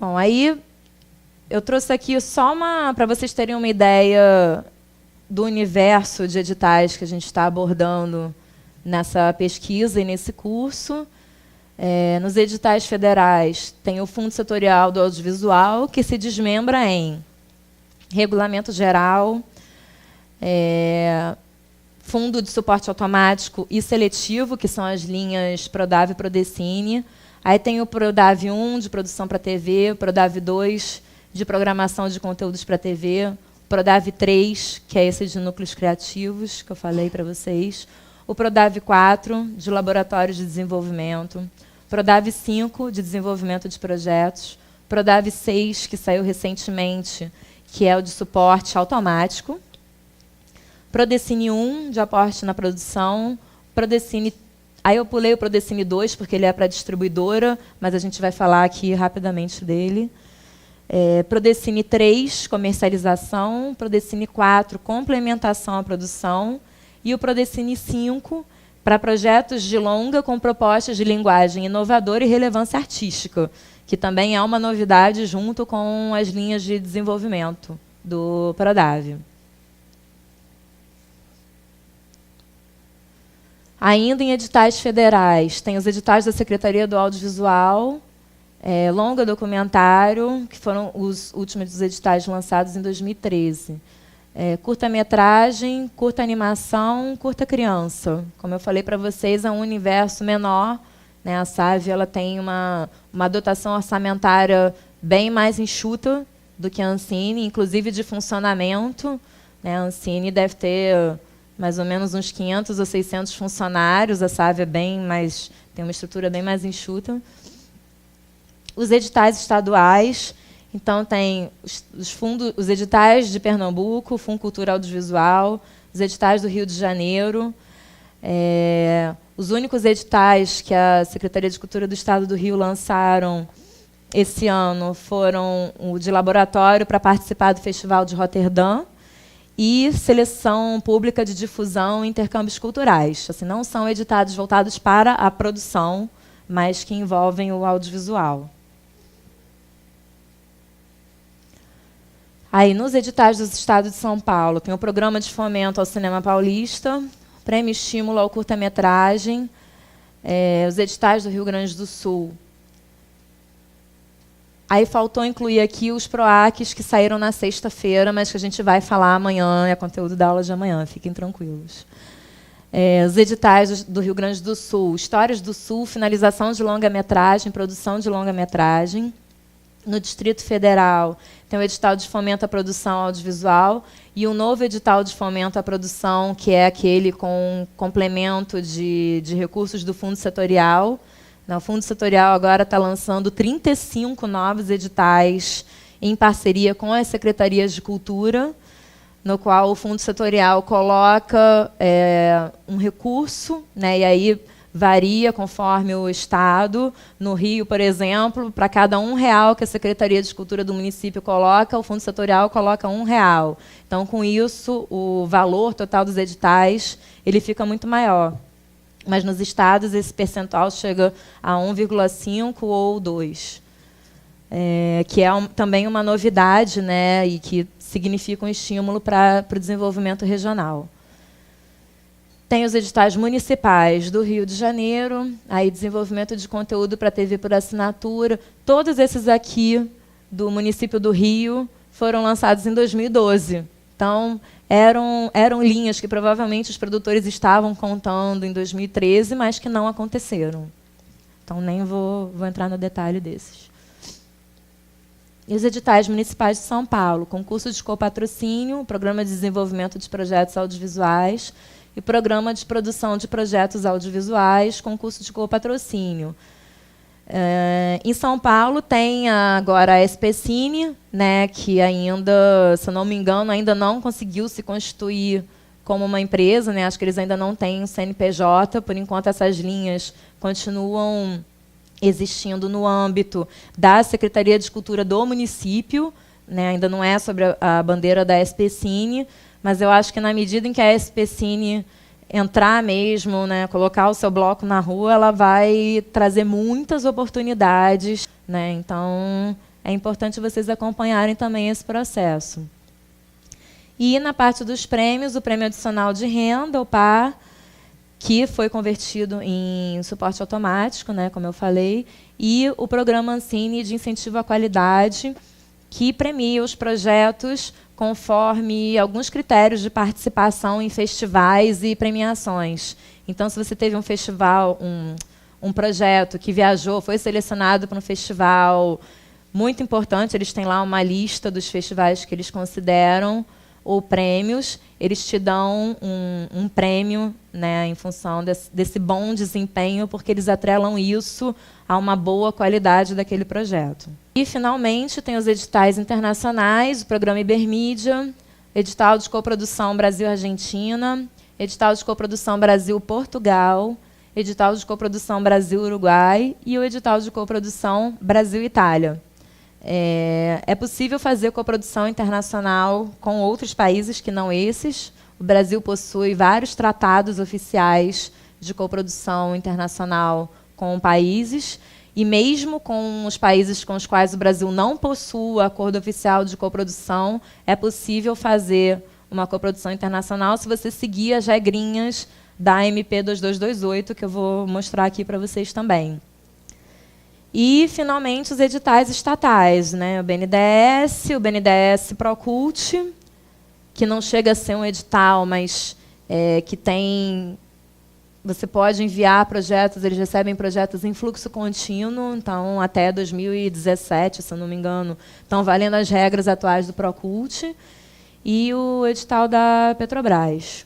Bom, aí eu trouxe aqui só para vocês terem uma ideia do universo de editais que a gente está abordando nessa pesquisa e nesse curso. Nos editais federais, tem o Fundo Setorial do Audiovisual, que se desmembra em Regulamento Geral, Fundo de Suporte Automático e Seletivo, que são as linhas Prodav e Prodecine. Aí tem o Prodav 1, de produção para TV, o Prodav 2, de programação de conteúdos para TV, o Prodav 3, que é esse de núcleos criativos, que eu falei para vocês, o Prodav 4, de laboratórios de desenvolvimento, Prodav 5, de desenvolvimento de projetos, Prodav 6, que saiu recentemente, que é o de suporte automático, Prodecine 1, de aporte na produção, Prodecine. Aí eu pulei o Prodecine 2, porque ele é para distribuidora, mas a gente vai falar aqui rapidamente dele. Prodecine 3, comercialização, Prodecine 4, complementação à produção, e o Prodecine 5, para projetos de longa com propostas de linguagem inovadora e relevância artística, que também é uma novidade junto com as linhas de desenvolvimento do Prodav. Ainda em editais federais, tem os editais da Secretaria do Audiovisual, longa documentário, que foram os últimos dos editais lançados em 2013. Curta-metragem, curta animação, curta criança. Como eu falei para vocês, é um universo menor, né? A SAV ela tem uma dotação orçamentária bem mais enxuta do que a Ancine, inclusive de funcionamento, né? A Ancine deve ter mais ou menos uns 500 ou 600 funcionários, a SAV tem uma estrutura bem mais enxuta. Os editais estaduais, então tem os editais de Pernambuco, Fundo Cultura Audiovisual, os editais do Rio de Janeiro. Os únicos editais que a Secretaria de Cultura do Estado do Rio lançaram esse ano foram o de laboratório para participar do Festival de Roterdã e seleção pública de difusão e intercâmbios culturais. Assim, não são editados voltados para a produção, mas que envolvem o audiovisual. Aí, nos editais do Estado de São Paulo, tem o Programa de Fomento ao Cinema Paulista, Prêmio Estímulo ao Curta-Metragem, os editais do Rio Grande do Sul. Aí faltou incluir aqui os PROACs que saíram na sexta-feira, mas que a gente vai falar amanhã, é conteúdo da aula de amanhã, fiquem tranquilos. Os editais do Rio Grande do Sul, Histórias do Sul, finalização de longa-metragem, produção de longa-metragem. No Distrito Federal, tem o edital de fomento à produção audiovisual e um novo edital de fomento à produção, que é aquele com complemento de recursos do Fundo Setorial. O Fundo Setorial agora está lançando 35 novos editais em parceria com as secretarias de cultura, no qual o Fundo Setorial coloca um recurso, né, e aí varia conforme o estado. No Rio, por exemplo, para cada R$1 que a Secretaria de Cultura do município coloca, o Fundo Setorial coloca R$1. Então, com isso, o valor total dos editais ele fica muito maior. Mas nos estados, esse percentual chega a 1,5 ou 2, que é também uma novidade, né, e que significa um estímulo para o desenvolvimento regional. Tem os editais municipais do Rio de Janeiro, aí desenvolvimento de conteúdo para TV por assinatura. Todos esses aqui do município do Rio foram lançados em 2012. Então, eram linhas que provavelmente os produtores estavam contando em 2013, mas que não aconteceram. Então, nem vou entrar no detalhe desses. E os editais municipais de São Paulo, concurso de copatrocínio, programa de desenvolvimento de projetos audiovisuais e programa de produção de projetos audiovisuais, concurso de copatrocínio. Em São Paulo tem agora a SPCine, né, que ainda, se eu não me engano, ainda não conseguiu se constituir como uma empresa, né, acho que eles ainda não têm um CNPJ, por enquanto essas linhas continuam existindo no âmbito da Secretaria de Cultura do município, né, ainda não é sobre a bandeira da SPCine, mas eu acho que na medida em que a SPCine entrar mesmo, né, colocar o seu bloco na rua, ela vai trazer muitas oportunidades, né? Então, é importante vocês acompanharem também esse processo. E na parte dos prêmios, o Prêmio Adicional de Renda, o PAR, que foi convertido em suporte automático, né, como eu falei, e o Programa Ancine de Incentivo à Qualidade, que premia os projetos conforme alguns critérios de participação em festivais e premiações. Então, se você teve um festival, um projeto que viajou, foi selecionado para um festival muito importante, eles têm lá uma lista dos festivais que eles consideram, ou prêmios, eles te dão um prêmio, né, em função desse bom desempenho, porque eles atrelam isso a uma boa qualidade daquele projeto. E, finalmente, tem os editais internacionais, o Programa Ibermídia, edital de coprodução Brasil-Argentina, edital de coprodução Brasil-Portugal, edital de coprodução Brasil-Uruguai e o edital de coprodução Brasil-Itália. É possível fazer coprodução internacional com outros países que não esses. O Brasil possui vários tratados oficiais de coprodução internacional com países, e mesmo com os países com os quais o Brasil não possui acordo oficial de coprodução, é possível fazer uma coprodução internacional se você seguir as regrinhas da MP 2228, que eu vou mostrar aqui para vocês também. E, finalmente, os editais estatais, né? O BNDES Procult, que não chega a ser um edital, mas que tem... Você pode enviar projetos, eles recebem projetos em fluxo contínuo, então, até 2017, se eu não me engano, estão valendo as regras atuais do Procult, e o edital da Petrobras.